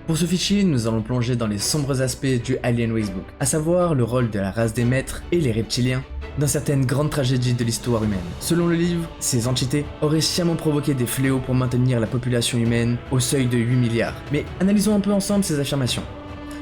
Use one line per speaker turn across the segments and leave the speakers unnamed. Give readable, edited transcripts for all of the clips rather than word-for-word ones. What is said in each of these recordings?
Pour ce fichier, nous allons plonger dans les sombres aspects du Alien Racebook, à savoir le rôle de la race des maîtres et les reptiliens dans certaines grandes tragédies de l'histoire humaine. Selon le livre, ces entités auraient sciemment provoqué des fléaux pour maintenir la population humaine au seuil de 8 milliards. Mais analysons un peu ensemble ces affirmations.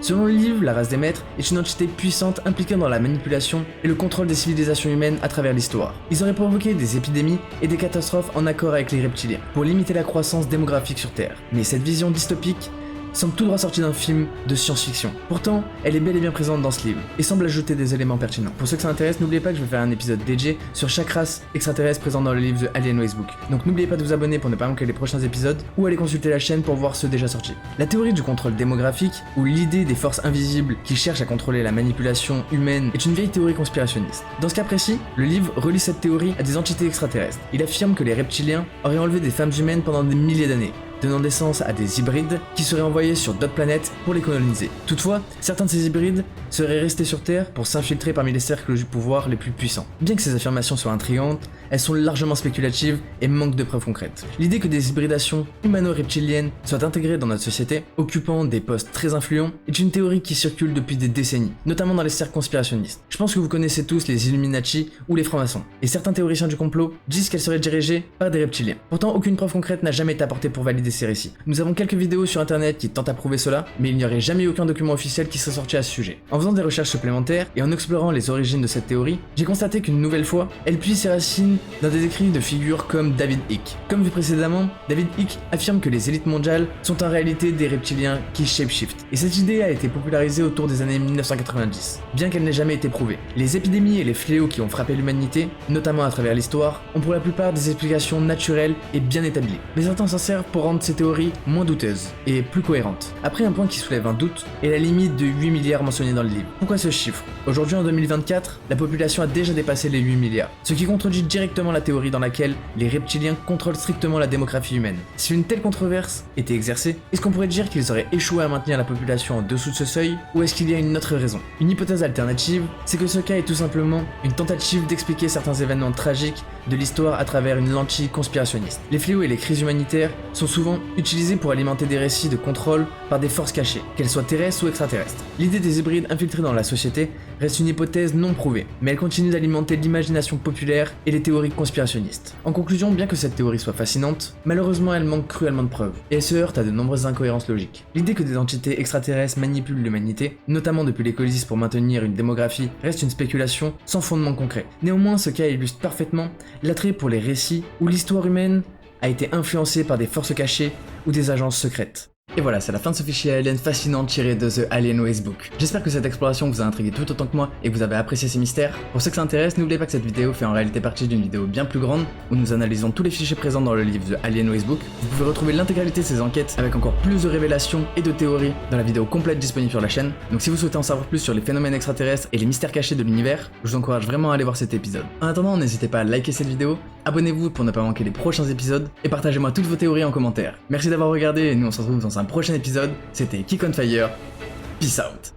Selon le livre, la race des maîtres est une entité puissante impliquée dans la manipulation et le contrôle des civilisations humaines à travers l'histoire. Ils auraient provoqué des épidémies et des catastrophes en accord avec les reptiliens, pour limiter la croissance démographique sur Terre. Mais cette vision dystopique semble tout droit sortie d'un film de science-fiction. Pourtant, elle est bel et bien présente dans ce livre, et semble ajouter des éléments pertinents. Pour ceux que ça intéresse, n'oubliez pas que je vais faire un épisode dédié sur chaque race extraterrestre présente dans le livre The Alien Racebook. Donc n'oubliez pas de vous abonner pour ne pas manquer les prochains épisodes, ou aller consulter la chaîne pour voir ceux déjà sortis. La théorie du contrôle démographique, ou l'idée des forces invisibles qui cherchent à contrôler la manipulation humaine, est une vieille théorie conspirationniste. Dans ce cas précis, le livre relie cette théorie à des entités extraterrestres. Il affirme que les reptiliens auraient enlevé des femmes humaines pendant des milliers d'années, donnant naissance à des hybrides qui seraient envoyés sur d'autres planètes pour les coloniser. Toutefois, certains de ces hybrides seraient restés sur Terre pour s'infiltrer parmi les cercles du pouvoir les plus puissants. Bien que ces affirmations soient intrigantes, elles sont largement spéculatives et manquent de preuves concrètes. L'idée que des hybridations humano-reptiliennes soient intégrées dans notre société, occupant des postes très influents, est une théorie qui circule depuis des décennies, notamment dans les cercles conspirationnistes. Je pense que vous connaissez tous les Illuminati ou les francs-maçons, et certains théoriciens du complot disent qu'elles seraient dirigées par des reptiliens. Pourtant, aucune preuve concrète n'a jamais été apportée pour valider ces récits. Nous avons quelques vidéos sur internet qui tentent à prouver cela, mais il n'y aurait jamais eu aucun document officiel qui serait sorti à ce sujet. En faisant des recherches supplémentaires et en explorant les origines de cette théorie, j'ai constaté qu'une nouvelle fois, elle puise ses racines dans des écrits de figures comme David Icke. Comme vu précédemment, David Icke affirme que les élites mondiales sont en réalité des reptiliens qui shapeshift. Et cette idée a été popularisée autour des années 1990, bien qu'elle n'ait jamais été prouvée. Les épidémies et les fléaux qui ont frappé l'humanité, notamment à travers l'histoire, ont pour la plupart des explications naturelles et bien établies. Mais certains s'en servent pour rendre ces théories moins douteuses et plus cohérentes. Après, un point qui soulève un doute est la limite de 8 milliards mentionnée dans le livre. Pourquoi ce chiffre? Aujourd'hui, en 2024, la population a déjà dépassé les 8 milliards, ce qui contredit directement la théorie dans laquelle les reptiliens contrôlent strictement la démographie humaine. Si une telle controverse était exercée, est-ce qu'on pourrait dire qu'ils auraient échoué à maintenir la population en dessous de ce seuil, ou est-ce qu'il y a une autre raison? Une hypothèse alternative, c'est que ce cas est tout simplement une tentative d'expliquer certains événements tragiques de l'histoire à travers une lentille conspirationniste. Les fléaux et les crises humanitaires sont souvent utilisés pour alimenter des récits de contrôle par des forces cachées, qu'elles soient terrestres ou extraterrestres. L'idée des hybrides infiltrés dans la société reste une hypothèse non prouvée, mais elle continue d'alimenter l'imagination populaire et les théories conspirationnistes. En conclusion, bien que cette théorie soit fascinante, malheureusement elle manque cruellement de preuves, et elle se heurte à de nombreuses incohérences logiques. L'idée que des entités extraterrestres manipulent l'humanité, notamment depuis l'écologie pour maintenir une démographie, reste une spéculation sans fondement concret. Néanmoins, ce cas illustre parfaitement l'attrait pour les récits où l'histoire humaine a été influencée par des forces cachées ou des agences secrètes. Et voilà, c'est la fin de ce fichier Alien fascinant tiré de The Alien Racebook. J'espère que cette exploration vous a intrigué tout autant que moi et que vous avez apprécié ces mystères. Pour ceux que ça intéresse, n'oubliez pas que cette vidéo fait en réalité partie d'une vidéo bien plus grande où nous analysons tous les fichiers présents dans le livre The Alien Racebook. Vous pouvez retrouver l'intégralité de ces enquêtes avec encore plus de révélations et de théories dans la vidéo complète disponible sur la chaîne. Donc si vous souhaitez en savoir plus sur les phénomènes extraterrestres et les mystères cachés de l'univers, je vous encourage vraiment à aller voir cet épisode. En attendant, n'hésitez pas à liker cette vidéo, abonnez-vous pour ne pas manquer les prochains épisodes et partagez-moi toutes vos théories en commentaire. Merci d'avoir regardé et nous on se retrouve dans un prochain épisode. C'était Kick on Fire. Peace out.